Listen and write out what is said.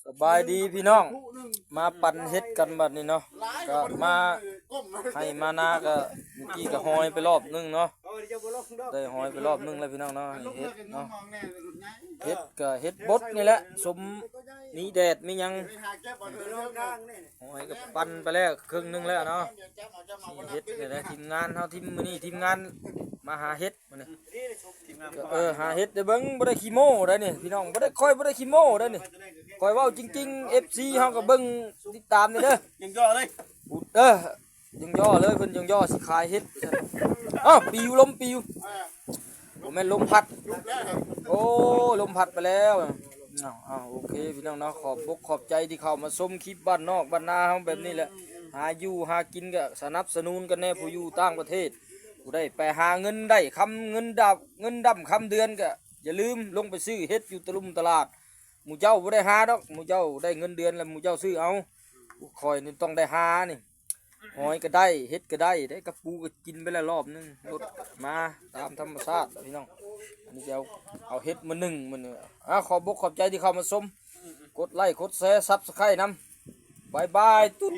สบายดีพี่น้องมาปั่นเฮ็ดกันบัดนี้เนาะก็มาให้มานาก็เมื่อกี้ก็หอยไปรอบนึงเนาะได้หอยไปรอบนึงแล้วพี่น้องเนาะเฮ็ดเนาะเฮ็ดก็เฮ็ดบดนี่แหละสมมีแดดมีหยังหอยก็ปั่นไปแล้วครึ่งนึงแล้วเนาะเฮ็ดนี่แหละทีมงานเฮาทีมมื้อนี้ทีมงานมาหาเฮ็ดมื้อนี้หาเฮ็ดได้เบิ่งบ่ได้ขี้โม้ได้นี่พี่น้องบ่ได้ขี้โม้ได้นี่คอยเว้าจริงๆ FC เฮาก็เบิ่งติดตามนี่เด้อยังย่อเลยยังย่อเลยเพิ่นยังย่อสิขายเฮ็ดอ้าวปิวลมปิวบ่แม่นลมพัดโอ้ลมพัดไปแล้วอ้าวโอเคพี่น้องเนาะขอบใจที่เข้ามาชมคลิปบ้านนอกบ้านนาเฮาแบบนี้แหละหาอยู่หากินก็สนับสนุนกันแน่ผู้อยู่ต่างประเทศผู้ได้ไปหาเงินได้คำเงินดำคำเดือนก็อย่าลืมลงไปซื้อเฮ็ดอยู่ตะลุมตลาดหมู่เจ้าบ่ได้หาดอกหมู่เจ้าได้เงินเดือนแล้วหมู่เจ้าซื้อเอาคอยนี่ต้องได้หานี่หอยก็ได้เฮ็ดก็ได้กระปูก็กินไปแล้วรอบนึงรถมาตามธรรมชาติพี่น้องอันนี้จะเอาเฮ็ดมา1มื้อนี้ขอบใจที่เข้ามาชมกดไลค์กดแชร์ Subscribe นำบ๊ายบายตุ๊ด